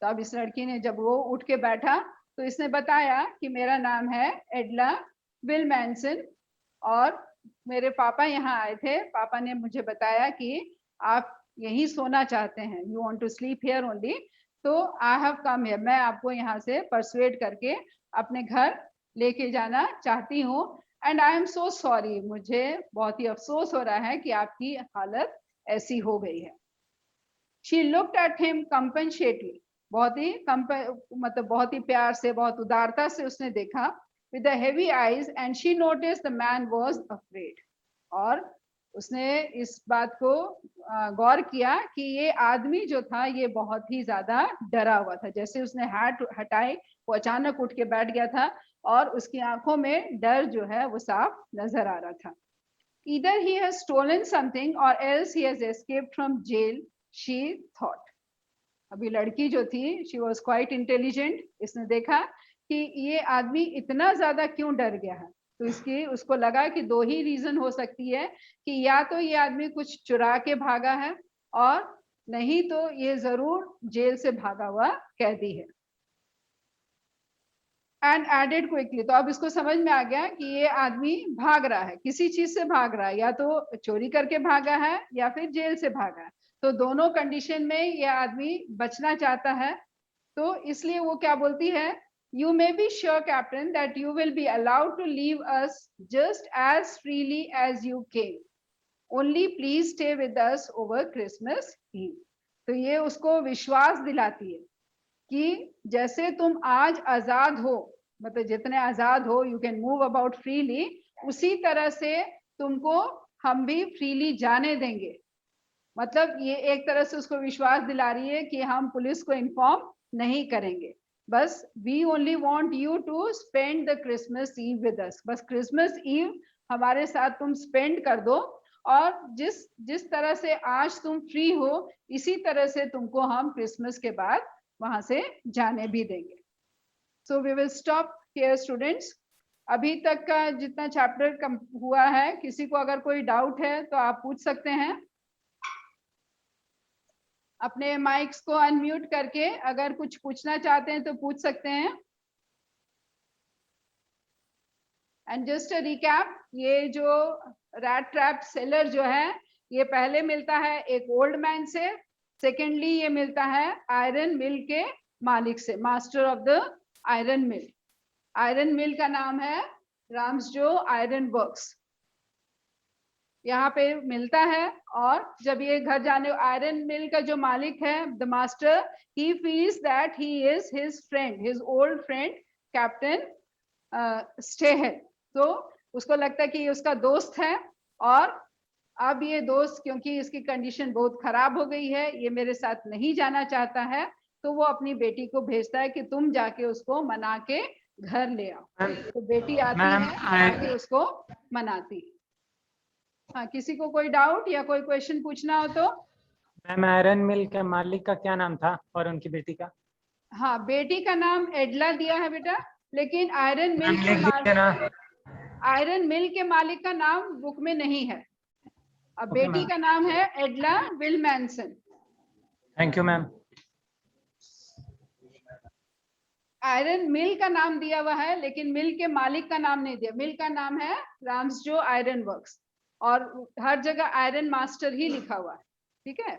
तो अब इस लड़की ने जब वो उठ के बैठा तो इसने बताया कि मेरा नाम है एडला विलमैनसन और मेरे पापा यहाँ आए थे। पापा ने मुझे बताया कि आप यहीं सोना चाहते हैं, you want to sleep here only, तो आई हैव कम हियर, मैं आपको यहाँ से परसुएड करके अपने घर लेके जाना चाहती हूँ। And I am so sorry, मुझे बहुत ही अफसोस हो रहा है कि आपकी हालत ऐसी हो गई है। शी लुक्ड एट हिम कंपेंशेटली, बहुत ही मतलब बहुत ही प्यार से, बहुत उदारता से उसने देखा। With the heavy eyes and she notice the man was afraid, और उसने इस बात को गौर किया कि ये आदमी जो था ये बहुत ही ज्यादा डरा हुआ था। जैसे उसने हैट हटाई वो अचानक उठ के बैठ गया था, और उसकी आंखों में डर जो है वो साफ नजर आ रहा था। Either he has stolen something or else he has escaped from jail, she thought. अभी लड़की जो थी, she was quite intelligent, इसने देखा कि ये आदमी इतना ज्यादा क्यों डर गया है, तो उसको लगा कि दो ही रीजन हो सकती है कि या तो ये आदमी कुछ चुरा के भागा है और नहीं तो ये जरूर जेल से भागा हुआ कैदी है। एंड एडेड क्विकली, तो अब इसको समझ में आ गया कि ये आदमी भाग रहा है, किसी चीज से भाग रहा है, या तो चोरी करके भागा है या फिर जेल से भागा है, तो दोनों कंडीशन में ये आदमी बचना चाहता है। तो इसलिए वो क्या बोलती है, you may be sure captain that you will be allowed to leave us just as freely as you came, only please stay with us over Christmas Eve. तो ये उसको विश्वास दिलाती है कि जैसे तुम आज आजाद हो, मतलब जितने आजाद हो, you can move about freely, उसी तरह से तुमको हम भी फ्रीली जाने देंगे। मतलब ये एक तरह से उसको विश्वास दिला रही है कि हम पुलिस को इन्फॉर्म नहीं करेंगे, बस we only want you to spend the Christmas Eve with us, बस क्रिसमस ईव हमारे साथ तुम स्पेंड कर दो, और जिस तरह से आज तुम फ्री हो इसी तरह से तुमको हम क्रिसमस के बाद वहां से जाने भी देंगे। So we will stop here students. अभी तक का जितना चैप्टर हुआ है, किसी को अगर कोई डाउट है तो आप पूछ सकते हैं। अपने माइक्स को अनम्यूट करके अगर कुछ पूछना चाहते हैं तो पूछ सकते हैं। एंड जस्ट अ रिकैप, ये जो रैट ट्रैप सेलर जो है ये पहले मिलता है एक ओल्ड मैन से, सेकेंडली ये मिलता है आयरन मिल के मालिक से, master of the iron mill. Iron mill का नाम है राम्सजो आयरन वर्क्स, यहाँ पे मिलता है। और जब ये घर जाने, आयरन मिल का जो मालिक है, the master, he feels that he is his friend, his old friend captain Stahl. तो उसको लगता है कि ये उसका दोस्त है, और अब ये दोस्त क्योंकि इसकी कंडीशन बहुत खराब हो गई है, ये मेरे साथ नहीं जाना चाहता है, तो वो अपनी बेटी को भेजता है कि तुम जाके उसको मना के घर ले आओ। तो बेटी आती है, आके उसको मनाती है। हाँ, किसी को कोई डाउट या कोई क्वेश्चन पूछना हो तो? मैम, आयरन मिल के मालिक का क्या नाम था और उनकी बेटी का? हाँ, बेटी का नाम एडला दिया है बेटा, लेकिन आयरन मिल के मालिक का नाम बुक में नहीं है। अब बेटी का नाम है Edla Willmansson. Thank you ma'am. Iron mill का नाम दिया हुआ है, लेकिन मिल के मालिक का नाम नहीं दिया। मिल का नाम है राम्सजो आयरन वर्क्स, और हर जगह आयरन मास्टर ही लिखा हुआ है। ठीक है,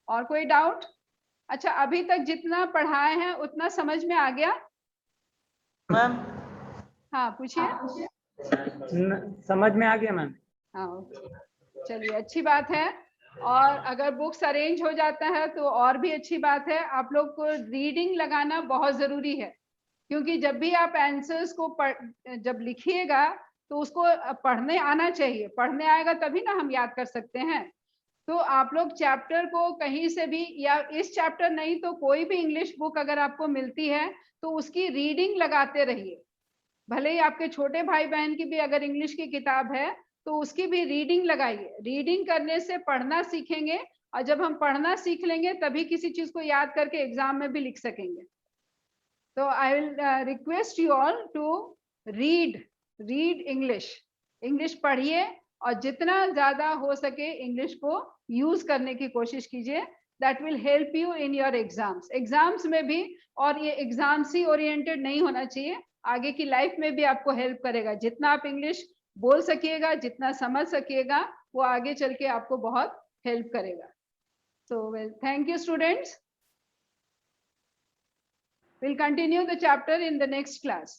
और कोई डाउट? अच्छा, अभी तक जितना पढ़ाए हैं उतना समझ में आ गया? मैम हाँ, पूछिए। समझ में आ गया मैम। हाँ, चलिए, अच्छी बात है। और अगर बुक्स अरेंज हो जाता है तो और भी अच्छी बात है। आप लोग को रीडिंग लगाना बहुत जरूरी है, क्योंकि जब भी आप आंसर्स को जब लिखिएगा तो उसको पढ़ने आना चाहिए। पढ़ने आएगा तभी ना हम याद कर सकते हैं। तो आप लोग चैप्टर को कहीं से भी, या इस चैप्टर नहीं तो कोई भी इंग्लिश बुक अगर आपको मिलती है तो उसकी रीडिंग लगाते रहिए। भले ही आपके छोटे भाई बहन की भी अगर इंग्लिश की किताब है तो उसकी भी रीडिंग लगाइए। रीडिंग करने से पढ़ना सीखेंगे, और जब हम पढ़ना सीख लेंगे तभी किसी चीज को याद करके एग्जाम में भी लिख सकेंगे। तो I will request you all to read English पढ़िए, और जितना ज्यादा हो सके इंग्लिश को यूज करने की कोशिश कीजिए। That will help you in your exams में भी। और ये एग्जाम्स ही ओरिएंटेड नहीं होना चाहिए, आगे की लाइफ में भी आपको हेल्प करेगा। जितना आप इंग्लिश बोल सकिएगा, जितना समझ सकिएगा, वो आगे चल के आपको बहुत हेल्प करेगा। So well, thank you students. We'll continue the chapter in the next class.